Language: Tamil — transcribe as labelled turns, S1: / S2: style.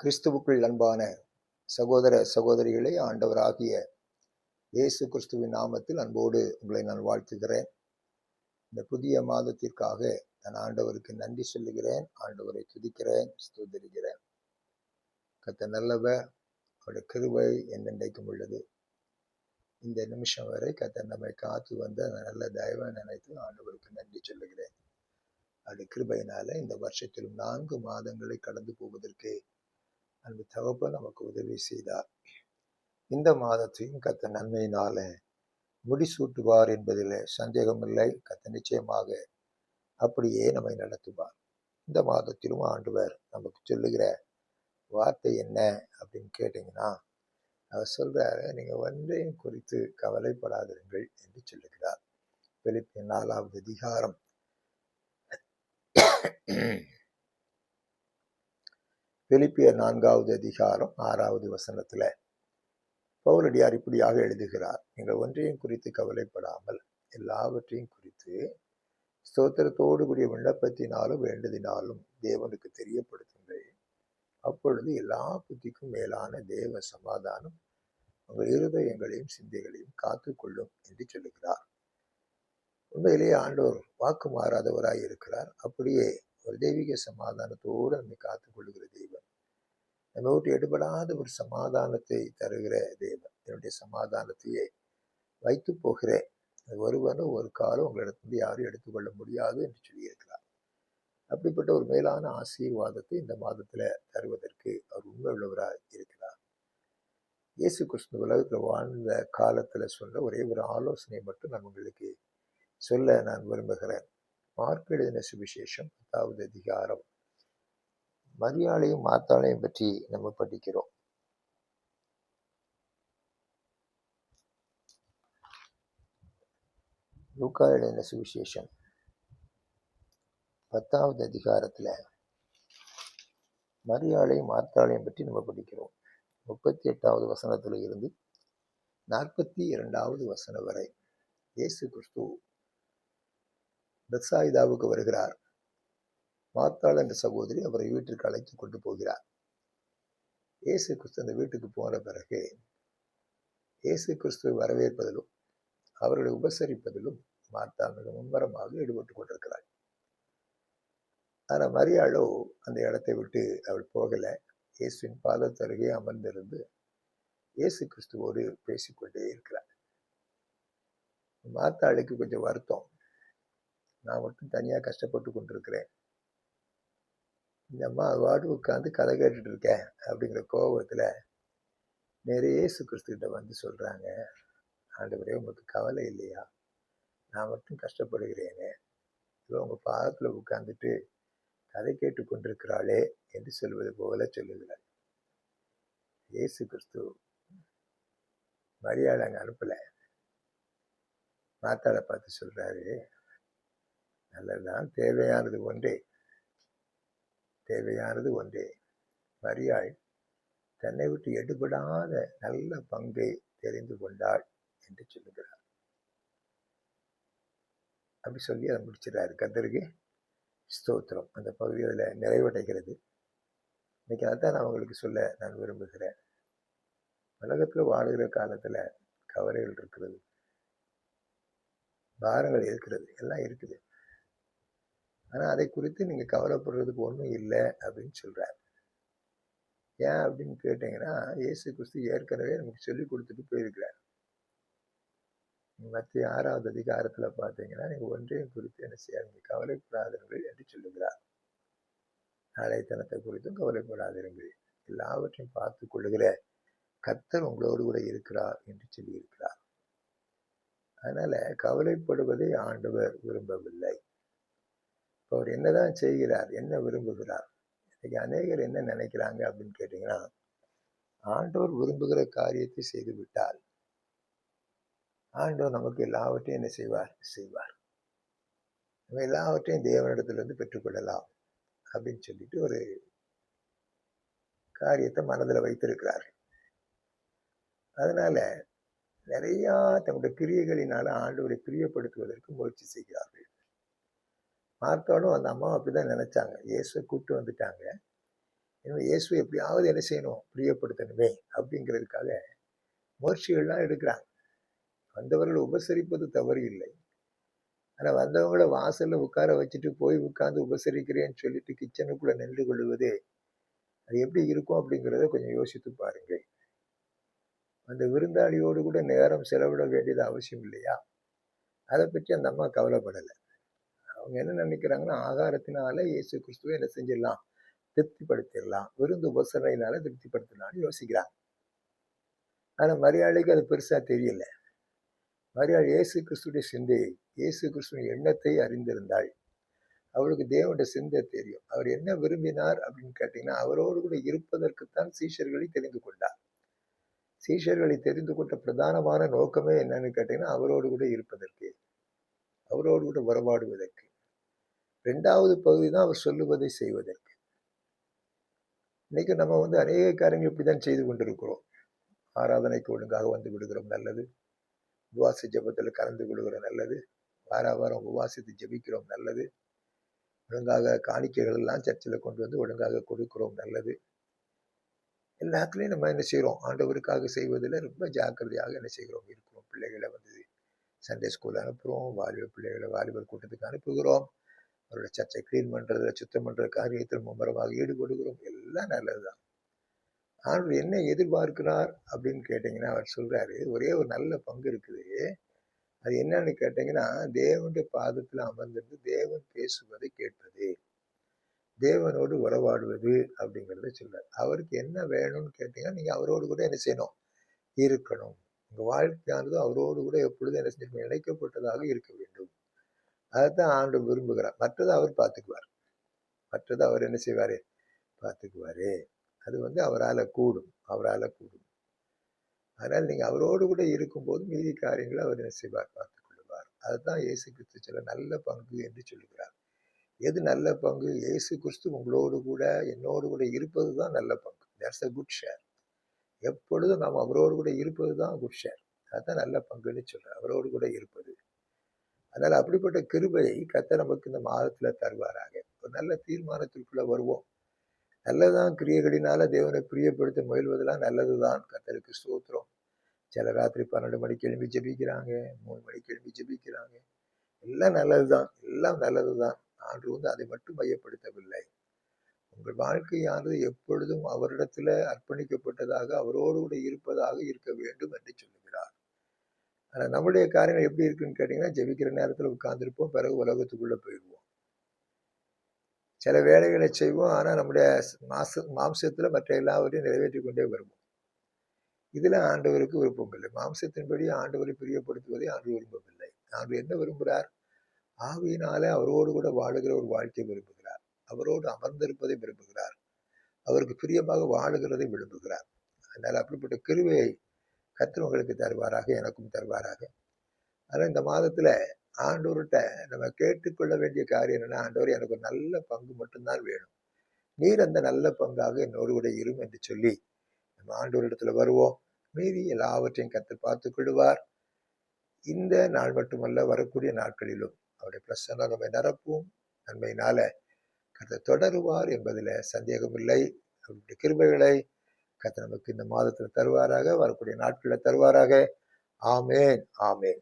S1: கிறிஸ்துவுக்குள் அன்பான சகோதர சகோதரிகளே, ஆண்டவராகிய இயேசு கிறிஸ்துவின் நாமத்தில் அன்போடு உங்களை நான் வாழ்த்துகிறேன். இந்த புதிய மாதத்திற்காக நான் ஆண்டவருக்கு நன்றி சொல்லுகிறேன், ஆண்டவரை துதிக்கிறேன், ஸ்தோத்திரிக்கிறேன். கர்த்தர் நல்லவர், அவருடைய கிருபை என்னென்றைக்கும் உள்ளது. இந்த நிமிஷம் வரை கர்த்தர் நம்மை காத்து வந்த நல்ல தயவை நினைத்து ஆண்டவருக்கு நன்றி சொல்லுகிறேன். அவருடைய கிருபையினால இந்த வருஷத்திலும் 4 மாதங்களை கடந்து போவதற்கு அந்த தகப்பன் நமக்கு உதவி செய்தார். இந்த மாதத்தையும் கர்த்தர் நன்மையினால முடிசூட்டுவார் என்பதில் சந்தேகமில்லை. கர்த்தர் நிச்சயமாக அப்படியே நம்மை நடத்துவார். இந்த மாதத்திலும் ஆண்டவர் நமக்கு சொல்லுகிற வார்த்தை என்ன அப்படின்னு கேட்டீங்கன்னா, அவர் சொல்றாரு, நீங்க ஒன்றையும் குறித்து கவலைப்படாதீர்கள் என்று சொல்லுகிறார். பிலிப்பியர் 4வது அதிகாரம் 6வது வசனத்துல பவுலடியார் இப்படியாக எழுதுகிறார், நீங்கள் ஒன்றையும் குறித்து கவலைப்படாமல் எல்லாவற்றையும் குறித்து ஸ்தோத்திரத்தோடு கூடிய விண்ணப்பத்தினாலும் வேண்டுதினாலும் தேவனுக்கு தெரியப்படுத்துங்கள். அப்பொழுது எல்லா புத்திக்கும் மேலான தேவ சமாதானம் உங்கள் இருதயங்களையும் சிந்தைகளையும் காத்துக்கொள்ளும் என்று சொல்லுகிறார். உண்மையிலேயே ஆண்டவர் வாக்கு மாறாதவராய் இருக்கிறார். அப்படியே ஒரு தெய்வீக சமாதானத்தோடு நம்மை காத்துக்கொள்ளுகிற தேவன், நம்ம விட்டு எடுபடாத ஒரு சமாதானத்தை தருகிற தேவன். என்னுடைய சமாதானத்தையே வைத்து போகிறேன், ஒருவனும் ஒரு காலம் உங்களிடத்திலிருந்து யாரும் எடுத்துக்கொள்ள முடியாது என்று சொல்லியிருக்கிறார். அப்படிப்பட்ட ஒரு மேலான ஆசீர்வாதத்தை இந்த மாதத்துல தருவதற்கு அவர் உண்மை உள்ளவராக இருக்கிறார். இயேசு கிறிஸ்து உலகத்துல வாழ்ந்த காலத்துல சொன்ன ஒரே ஒரு ஆலோசனை மட்டும் நான் உங்களுக்கு சொல்ல நான் விரும்புகிறேன். மார்க் எழுதின சுவிசேஷம் 10வது அதிகாரம் மரியாளையும் மார்த்தாளையும் பற்றி நம்ம படிக்கிறோம். லூக்கா எழுதின சுவிசேஷம் 10வது அதிகாரத்துல மரியாளையும் மார்த்தாளையும் பற்றி நம்ம படிக்கிறோம். 38வது வசனத்துல இருந்து 42வது வசனம் வரை இயேசு கிறிஸ்து பெத்சாயிதாவுக்கு வருகிறார். மார்த்தாள் என்ற சகோதரி அவரை வீட்டிற்கு அழைத்து கொண்டு போகிறார். இயேசு கிறிஸ்து அந்த வீட்டுக்கு போன பிறகு இயேசு கிறிஸ்துவை வரவேற்பதிலும் அவர்களை உபசரிப்பதிலும் மார்த்தாள் மிக மும்முரமாக ஈடுபட்டு கொண்டிருக்கிறாள். ஆனால் மரியாளோ அந்த இடத்தை விட்டு அவள் போகல. இயேசுவின் பாதத்தருகே அமர்ந்திருந்து இயேசு கிறிஸ்துவோடு பேசிக்கொண்டே இருக்கிறார். மார்த்தாளுக்கு கொஞ்சம் வருத்தம், நான் மட்டும் தனியா கஷ்டப்பட்டு கொண்டிருக்கிறேன், இந்த அம்மா வாடு உட்காந்து கதை கேட்டுட்டு இருக்கேன் அப்படிங்கிற கோபத்துல நிறைய இயேசு கிறிஸ்துகிட்ட வந்து சொல்றாங்க, ஆண்டவரே உங்களுக்கு கவலை இல்லையா, நான் மட்டும் கஷ்டப்படுகிறேனே, உங்க பாதத்துல உட்கார்ந்துட்டு கதை கேட்டு கொண்டிருக்கிறாளே என்று சொல்வது போல சொல்லுகிறார். இயேசு கிறிஸ்து மரியாதை அங்க அனுப்பல. மார்த்தாளை பார்த்து சொல்றாரு, நல்லதுதான், தேவையானது ஒன்றே. மரியாள் தன்னை விட்டு எடுபடாத நல்ல பங்கை தெரிந்து கொண்டாள் என்று சொல்லுகிறார். அப்படி சொல்லி அதை முடிச்சிடறாரு. கர்த்தருக்கு ஸ்தோத்திரம். அந்த பகுதியில் நிறைவடைகிறது. இன்னைக்கு அதான் நான் உங்களுக்கு சொல்ல நான் விரும்புகிறேன். உலகத்துல வாழுகிற காலத்துல கவலைகள் இருக்கிறது, பாரங்கள் இருக்கிறது, எல்லாம் இருக்குது. ஆனா அதை குறித்து நீங்க கவலைப்படுறதுக்கு ஒன்றும் இல்லை அப்படின்னு சொல்றாரு. ஏன் அப்படின்னு கேட்டீங்கன்னா, இயேசு கிறிஸ்து ஏற்கனவே நமக்கு சொல்லி கொடுத்துட்டு போயிருக்கிறார். மத்திய 6வது அதிகாரத்துல பாத்தீங்கன்னா, நீங்க ஒன்றையும் குறித்து என்ன செய்ய, நீங்க கவலைப்படாதீர்கள் என்று சொல்லுகிறார். நாளைத்தனத்தை குறித்தும் கவலைப்படாதீர்கள், எல்லாவற்றையும் பார்த்து கொள்ளுகிற கர்த்தர் உங்களோடு கூட இருக்கிறார் என்று சொல்லி இருக்கிறார். அதனால கவலைப்படுவதை ஆண்டவர் விரும்பவில்லை. அவர் என்னதான் செய்கிறார், என்ன விரும்புகிறார்? இன்னைக்கு அநேகர் என்ன நினைக்கிறாங்க அப்படின்னு கேட்டீங்கன்னா, ஆண்டவர் விரும்புகிற காரியத்தை செய்து விட்டால் ஆண்டவர் நமக்கு எல்லாவற்றையும் என்ன செய்வார், நம்ம எல்லாவற்றையும் தேவனிடத்திலிருந்து பெற்றுக்கொள்ளலாம் அப்படின்னு சொல்லிட்டு ஒரு காரியத்தை மனதில் வைத்திருக்கிறார். அதனால நிறைய தங்களுடைய கிரியைகளினால ஆண்டவரை பிரியப்படுத்துவதற்கு முயற்சி எனவே இயேசுவை எப்படியாவது என்ன செய்யணும், பிரியப்படுத்தணுமே அப்படிங்கிறதுக்காக முயற்சிகள்லாம் எடுக்கிறாங்க. வந்தவர்களை உபசரிப்பது தவறு இல்லை. ஆனா வந்தவங்கள வாசல்ல உட்கார வச்சுட்டு போய் உட்கார்ந்து உபசரிக்கிறேன்னு சொல்லிட்டு கிச்சனுக்குள்ள நின்று கொள்வது அது எப்படி இருக்கும் அப்படிங்கிறத கொஞ்சம் யோசித்து பாருங்கள். அந்த விருந்தாளியோடு கூட நேரம் செலவிட வேண்டியது அவசியம் இல்லையா? அதை பற்றி அந்த அம்மா கவலைப்படலை. அவங்க என்ன நினைக்கிறாங்கன்னா, ஆகாரத்தினால இயேசு கிறிஸ்துவை என்ன செஞ்சிடலாம், திருப்திப்படுத்திடலாம், விருந்து உபசரணையினால திருப்திப்படுத்தலாம்னு யோசிக்கிறாங்க. ஆனா மரியாதைக்கு அது பெருசா தெரியல. மரியாள் இயேசு கிறிஸ்துடைய சிந்தையை, இயேசு கிறிஸ்துவின் எண்ணத்தை அறிந்திருந்தாள். அவளுக்கு தேவனுடைய சிந்தை தெரியும். அவர் என்ன விரும்பினார் அப்படின்னு கேட்டீங்கன்னா, அவரோடு கூட இருப்பதற்குத்தான் சீஷர்களை தெரிந்து கொண்டார். சீஷர்களை தெரிந்து கொண்ட பிரதானமான நோக்கமே என்னன்னு கேட்டீங்கன்னா, அவரோடு கூட இருப்பதற்கு, அவரோடு கூட உறவாடுவதற்கு. 2வது பகுதி தான் அவர் சொல்லுவதை செய்வதற்கு. இன்னைக்கு நம்ம அநேக காரியங்கள் இப்படிதான் செய்து கொண்டிருக்கிறோம். ஆராதனைக்கு ஒழுங்காக வந்து விடுகிறோம், நல்லது. உபவாச ஜெபத்தில் கலந்து கொள்கிறோம், நல்லது. வாரம் உபவாசித்து ஜெபிக்கிறோம், நல்லது. ஒழுங்காக காணிக்கைகள் எல்லாம் சர்ச்சில் கொண்டு வந்து ஒழுங்காக கொடுக்கிறோம், நல்லது. எல்லாத்துலேயும் நம்ம என்ன செய்கிறோம், ஆண்டவருக்காக செய்வதில் ரொம்ப ஜாக்கிரதையாக என்ன செய்கிறோம் இருக்கிறோம். பிள்ளைகளை சண்டே ஸ்கூல் அனுப்புகிறோம், பிள்ளைகளை வாலிபர் கூட்டத்துக்கு அனுப்புகிறோம், அவரோட சர்ச்சை கிளீன் பண்ணுறதுல சுத்தம் பண்ணுற காரியத்தில் மும்முரமாக ஈடுபடுகிறோம். எல்லாம் நல்லதுதான். ஆண்டவர் என்ன எதிர்பார்க்கிறார் அப்படின்னு கேட்டிங்கன்னா, அவர் சொல்றாரு, ஒரே ஒரு நல்ல பங்கு இருக்குது. அது என்னன்னு கேட்டிங்கன்னா, தேவனுடைய பாதத்தில் அமர்ந்திருந்து தேவன் பேசுவதை கேட்பது, தேவனோடு உறவாடுவது அப்படிங்கிறத சொல்றாரு. அவருக்கு என்ன வேணும்னு கேட்டீங்கன்னா, நீங்க அவரோடு கூட என்ன செய்யணும், இருக்கணும். உங்க வாழ்க்கையானது அவரோடு கூட எப்பொழுதும் என்ன செஞ்சு இணைக்கப்பட்டதாக இருக்க வேண்டும். அதைத்தான் ஆண்டவர் விரும்புகிறார். மற்றதை அவர் பார்த்துக்குவார். மற்றதை அவர் என்ன செய்வாரு, பார்த்துக்குவாரு. அது அவரால் கூடும், அவரால் கூடும். அதனால் நீங்க அவரோடு கூட இருக்கும்போது மீதி காரியங்களை அவர் என்ன செய்வார், பார்த்துக் கொள்வார். அதுதான் இயேசு கிறிஸ்து சில நல்ல பங்கு என்று சொல்லுகிறார். எது நல்ல பங்கு? இயேசு கிறிஸ்து உங்களோடு கூட என்னோடு கூட இருப்பது தான் நல்ல பங்கு. That's a good share. எப்பொழுதும் நாம் அவரோடு கூட இருப்பது தான் குட் ஷேர். அதுதான் நல்ல பங்குன்னு சொல்றார், அவரோடு கூட இருப்பது. அதனால அப்படிப்பட்ட கிருபையை கர்த்தர் நமக்கு இந்த மாதத்துல தருவாராக. ஒரு நல்ல தீர்மானத்திற்குள்ள வருவோம். நல்லதான், கிரியைகளினால தேவனை பிரியப்படுத்த முயல்வதெல்லாம் நல்லதுதான். கர்த்தருக்கு ஸ்தோத்திரம். சில ராத்திரி 12 மணிக்கு எழும்பி ஜெபிக்கிறாங்க, 3 மணிக்கு எழும்பி ஜெபிக்கிறாங்க. எல்லாம் நல்லதுதான், எல்லாம் நல்லதுதான். ஆண்டவர் அதை மட்டும் மையப்படுத்தவில்லை. உங்கள் வாழ்க்கையானது எப்பொழுதும் அவரிடத்துல அர்ப்பணிக்கப்பட்டதாக, அவரோடு கூட இருப்பதாக இருக்க வேண்டும் என்று சொல்லுகிறார். ஆனா நம்முடைய காரியங்கள் எப்படி இருக்குன்னு கேட்டீங்கன்னா, ஜெபிக்கிற நேரத்துல உட்கார்ந்துருப்போம், பிறகு உலகத்துக்குள்ள போயிடுவோம். சில வேலைகளை செய்வோம், ஆனா நம்முடைய மாம்சத்துல மற்ற எல்லாவற்றையும் நிறைவேற்றி கொண்டே வருவோம். இதுல ஆண்டவருக்கு விருப்பம் இல்லை. மாம்சத்தின்படி ஆண்டவரை பிரியப்படுத்துவதை ஆண்டவர் விரும்பவில்லை. ஆண்டவர் என்ன விரும்புகிறார்? ஆவியினாலே அவரோடு கூட வாழுகிற ஒரு வாழ்க்கையை விரும்புகிறார். அவரோடு அமர்ந்திருப்பதை விரும்புகிறார். அவருக்கு பிரியமாக வாழுகிறதை விரும்புகிறார். அதனால அப்படிப்பட்ட கிருபையை கர்த்தர் உங்களுக்கு தருவாராக, எனக்கும் தருவாராக. ஆனா இந்த மாதத்துல ஆண்டவர்கிட்ட நம்ம கேட்டுக்கொள்ள வேண்டிய காரியம் என்னன்னா, ஆண்டவர் எனக்கு ஒரு நல்ல பங்கு மட்டும்தான் வேணும், நீர் அந்த நல்ல பங்காக என்னோடு கூட இரும் என்று சொல்லி நம்ம ஆண்டவரிடத்துல வருவோம். மீதி எல்லாவற்றையும் கர்த்தர் பார்த்துக் கொள்வார். இந்த நாள் மட்டுமல்ல, வரக்கூடிய நாட்களிலும் அவருடைய பிரசன்னம் நம்மை நிரப்பும். நன்மையினால கர்த்தர் தொடருவார் என்பதில் சந்தேகமில்லை. அவருடைய கிருபைகளை கர்த்தர் நமக்கு இந்த மாதத்தில் தருவாராக, வரக்கூடிய நாட்களில் தருவாராக. ஆமேன், ஆமேன்.